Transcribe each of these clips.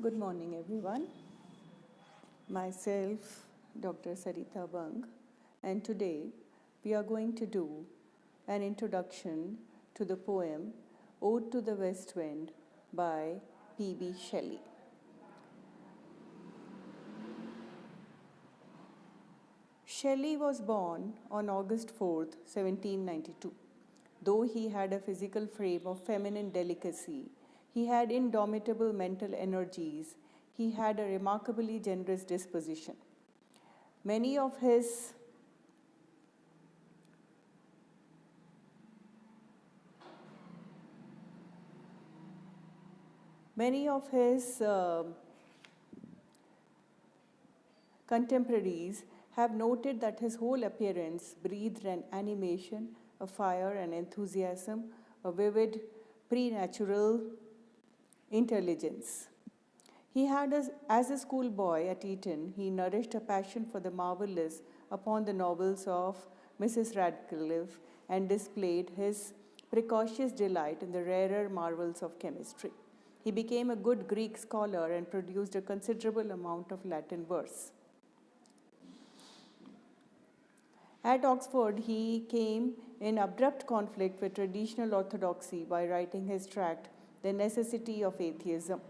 Good morning, everyone. Myself, Dr. Sarita, and today we are going to do an introduction to the poem Ode to the West Wind by B Shelley. Shelley was born on August 4th, 1792. Though he had a physical frame of feminine delicacy, he had indomitable mental energies. He had a remarkably generous disposition. Many of his contemporaries have noted that his whole appearance breathed an animation, a fire, an enthusiasm, a vivid, preternatural intelligence. He had, as a schoolboy at Eton, he nourished a passion for the marvelous upon the novels of Mrs. Radcliffe and displayed his precocious delight in the rarer marvels of chemistry. He became a good Greek scholar and produced a considerable amount of Latin verse. At Oxford, he came in abrupt conflict with traditional orthodoxy by writing his tract, The Necessity of Atheism.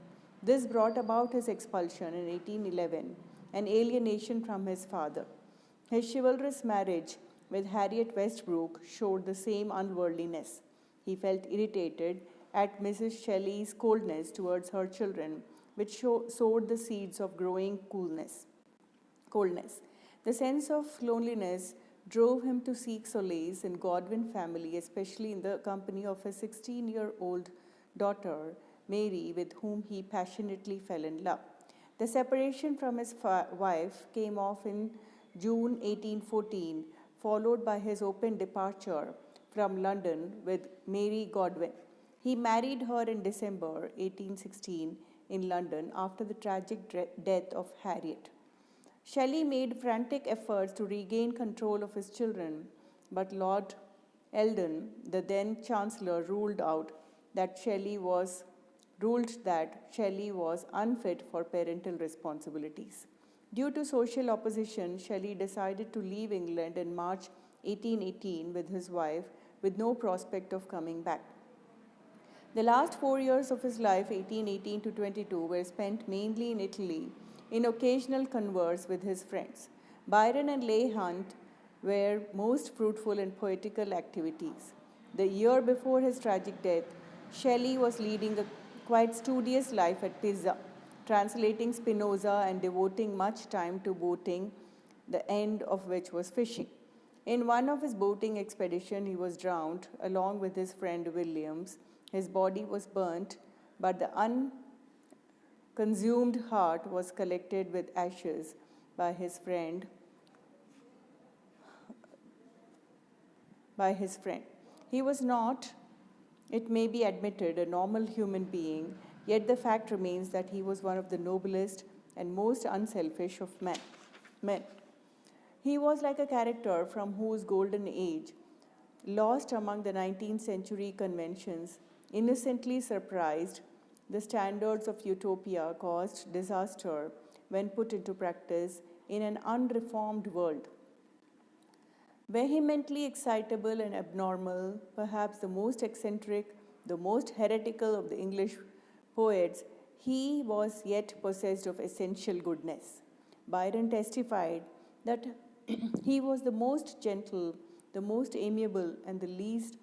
This brought about his expulsion in 1811 and alienation from his father. His chivalrous marriage with Harriet Westbrook showed the same unworldliness. He felt irritated at Mrs. Shelley's coldness towards her children, which sowed the seeds of growing coldness. The sense of loneliness drove him to seek solace in Godwin family, especially in the company of his 16-year-old daughter, Mary, with whom he passionately fell in love. The separation from his wife came off in June 1814, followed by his open departure from London with Mary Godwin. He married her in December 1816 in London after the tragic death of Harriet. Shelley made frantic efforts to regain control of his children, but Lord Eldon, the then Chancellor, ruled that Shelley was unfit for parental responsibilities. Due to social opposition, Shelley decided to leave England in March 1818 with his wife, with no prospect of coming back. The last 4 years of his life, 1818 to 22, were spent mainly in Italy, in occasional converse with his friends. Byron and Leigh Hunt were most fruitful in poetical activities. The year before his tragic death, Shelley was leading a quite studious life at Pisa, translating Spinoza and devoting much time to boating, the end of which was fishing. In one of his boating expeditions, he was drowned along with his friend Williams. His body was burnt, but the consumed heart was collected with ashes by his friend. He was not, it may be admitted, a normal human being, yet the fact remains that he was one of the noblest and most unselfish of men. He was like a character from whose golden age, lost among the 19th century conventions, innocently surprised, the standards of utopia caused disaster when put into practice in an unreformed world. Vehemently excitable and abnormal, perhaps the most eccentric, the most heretical of the English poets, he was yet possessed of essential goodness. Byron testified that he was the most gentle, the most amiable, and the least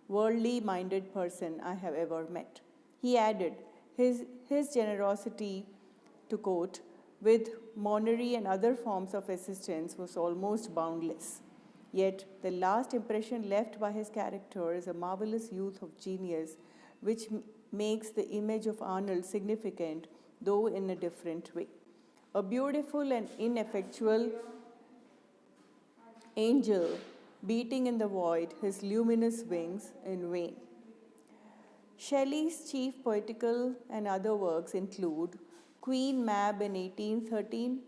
worldly minded person I have ever met. He added, his generosity, to quote, with money and other forms of assistance was almost boundless. Yet the last impression left by his character is a marvelous youth of genius, which makes the image of Arnold significant, though in a different way. A beautiful and ineffectual angel beating in the void his luminous wings in vain. Shelley's chief poetical and other works include Queen Mab in 1813,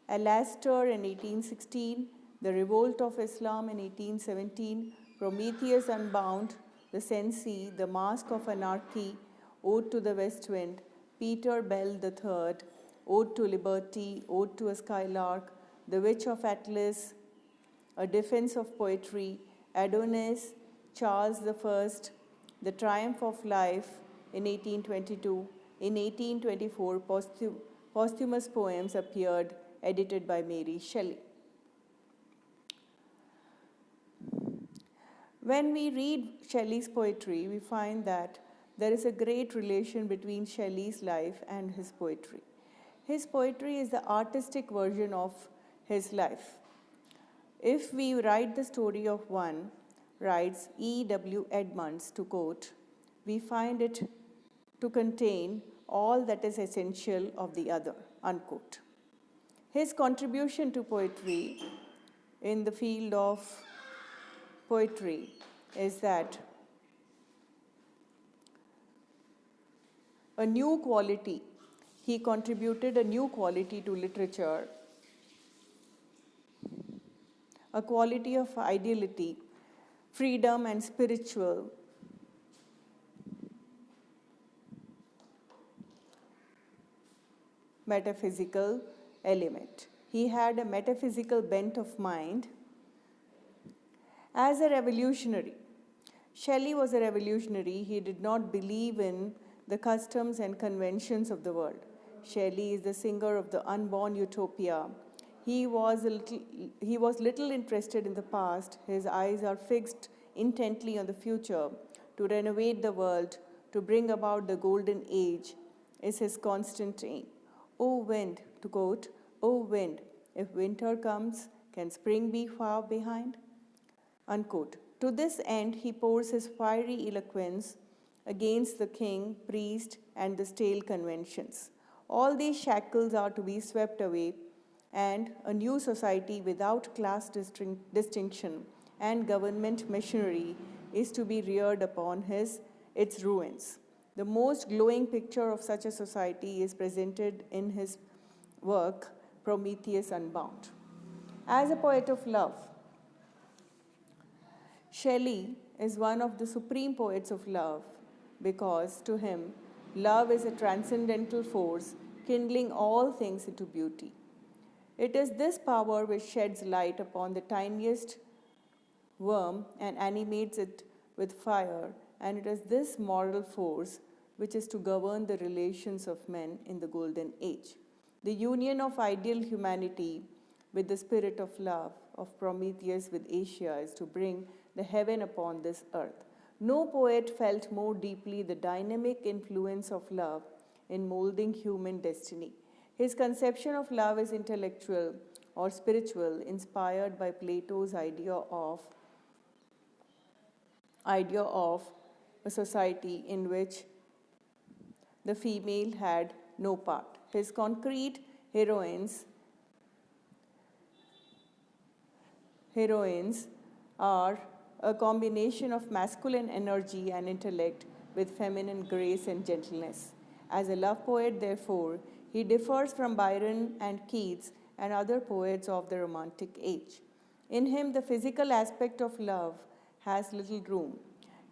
Alastor in 1816, The Revolt of Islam in 1817, Prometheus Unbound, The Cenci, The Mask of Anarchy, Ode to the West Wind, Peter Bell III, Ode to Liberty, Ode to a Skylark, The Witch of Atlas, A Defense of Poetry, Adonis, Charles I, The Triumph of Life in 1822. In 1824, posthumous poems appeared, edited by Mary Shelley. When we read Shelley's poetry, we find that there is a great relation between Shelley's life and his poetry. His poetry is the artistic version of his life. If we write the story of one, writes E.W. Edmonds to quote, we find it to contain all that is essential of the other, unquote. His contribution to poetry in the field of poetry is that a new quality, he contributed a new quality to literature, a quality of ideality, freedom, and spiritual metaphysical element. He had a metaphysical bent of mind. As a revolutionary, Shelley was a revolutionary. He did not believe in the customs and conventions of the world. Shelley is the singer of the unborn utopia. He was little interested in the past. His eyes are fixed intently on the future. To renovate the world, to bring about the golden age, is his constant aim. O wind, to quote, O wind, if winter comes, can spring be far behind? Unquote. To this end, he pours his fiery eloquence against the king, priest, and the stale conventions. All these shackles are to be swept away, and a new society without class distinction and government machinery is to be reared upon its ruins. The most glowing picture of such a society is presented in his work, Prometheus Unbound. As a poet of love, Shelley is one of the supreme poets of love because to him, love is a transcendental force kindling all things into beauty. It is this power which sheds light upon the tiniest worm and animates it with fire, and it is this moral force which is to govern the relations of men in the golden age. The union of ideal humanity with the spirit of love of Prometheus with Asia is to bring the heaven upon this earth. No poet felt more deeply the dynamic influence of love in molding human destiny. His conception of love is intellectual or spiritual, inspired by Plato's idea of a society in which the female had no part. His concrete heroines are a combination of masculine energy and intellect with feminine grace and gentleness. As a love poet, therefore, he differs from Byron and Keats and other poets of the Romantic age. In him, the physical aspect of love has little room.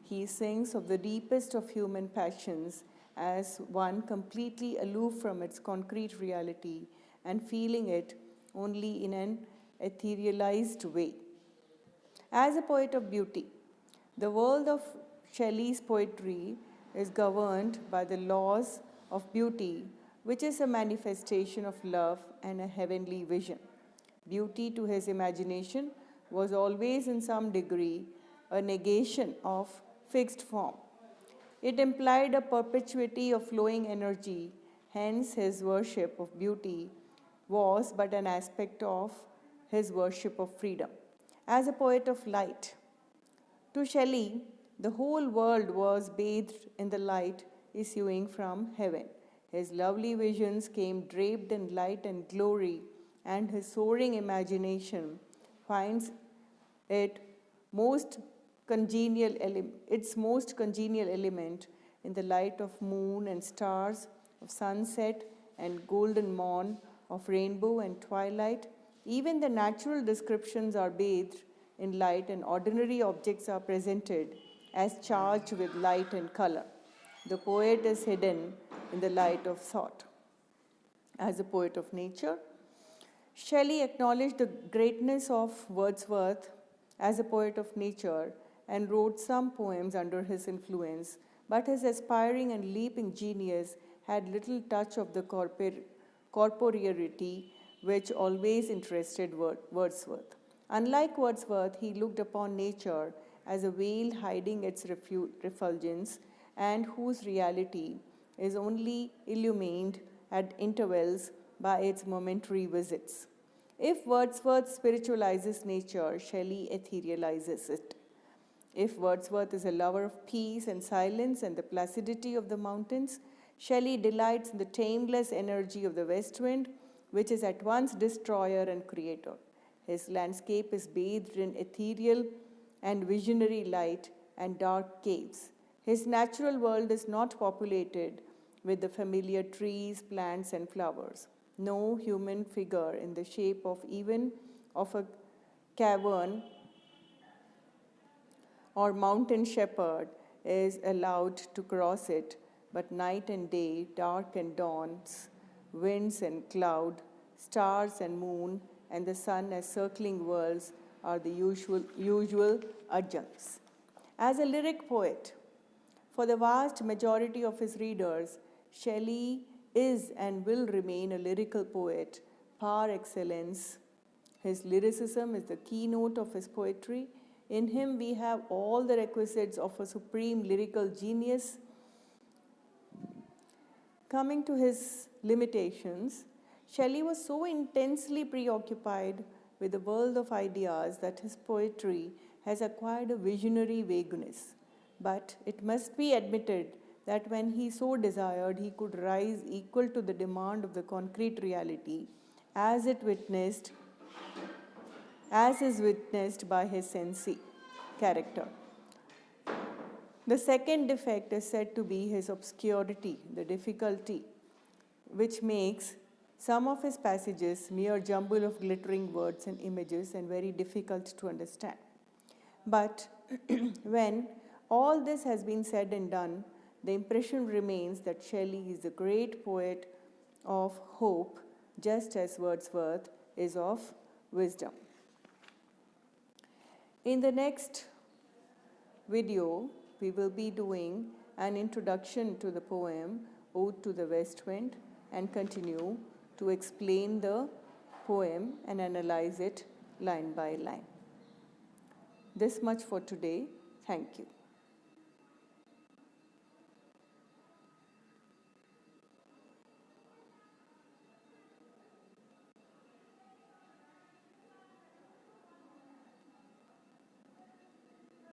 He sings of the deepest of human passions as one completely aloof from its concrete reality and feeling it only in an etherealized way. As a poet of beauty, the world of Shelley's poetry is governed by the laws of beauty, which is a manifestation of love and a heavenly vision. Beauty to his imagination was always in some degree a negation of fixed form. It implied a perpetuity of flowing energy, hence his worship of beauty was but an aspect of his worship of freedom. As a poet of light, to Shelley, the whole world was bathed in the light issuing from heaven. His lovely visions came draped in light and glory, and his soaring imagination finds its most congenial element in the light of moon and stars, of sunset and golden morn, of rainbow and twilight. Even the natural descriptions are bathed in light, and ordinary objects are presented as charged with light and color. The poet is hidden in the light of thought. As a poet of nature, Shelley acknowledged the greatness of Wordsworth as a poet of nature and wrote some poems under his influence, but his aspiring and leaping genius had little touch of the corporeity which always interested Wordsworth. Unlike Wordsworth, he looked upon nature as a veil hiding its refulgence and whose reality is only illumined at intervals by its momentary visits. If Wordsworth spiritualizes nature, Shelley etherealizes it. If Wordsworth is a lover of peace and silence and the placidity of the mountains, Shelley delights in the tameless energy of the west wind, which is at once destroyer and creator. His landscape is bathed in ethereal and visionary light and dark caves. His natural world is not populated with the familiar trees, plants, and flowers. No human figure in the shape of even of a cavern or mountain shepherd is allowed to cross it, but night and day, dark and dawns, winds and cloud, stars and moon, and the sun as circling worlds are the usual adjuncts. As a lyric poet, for the vast majority of his readers, Shelley is and will remain a lyrical poet par excellence. His lyricism is the keynote of his poetry. In him, we have all the requisites of a supreme lyrical genius. Coming to his limitations, Shelley was so intensely preoccupied with the world of ideas that his poetry has acquired a visionary vagueness. But it must be admitted that when he so desired, he could rise equal to the demand of the concrete reality, as is witnessed by his sensei character. The second defect is said to be his obscurity, the difficulty, which makes some of his passages mere jumble of glittering words and images and very difficult to understand. But when all this has been said and done, the impression remains that Shelley is a great poet of hope, just as Wordsworth is of wisdom. In the next video, we will be doing an introduction to the poem Ode to the West Wind and continue to explain the poem and analyze it line by line. This much for today. Thank you.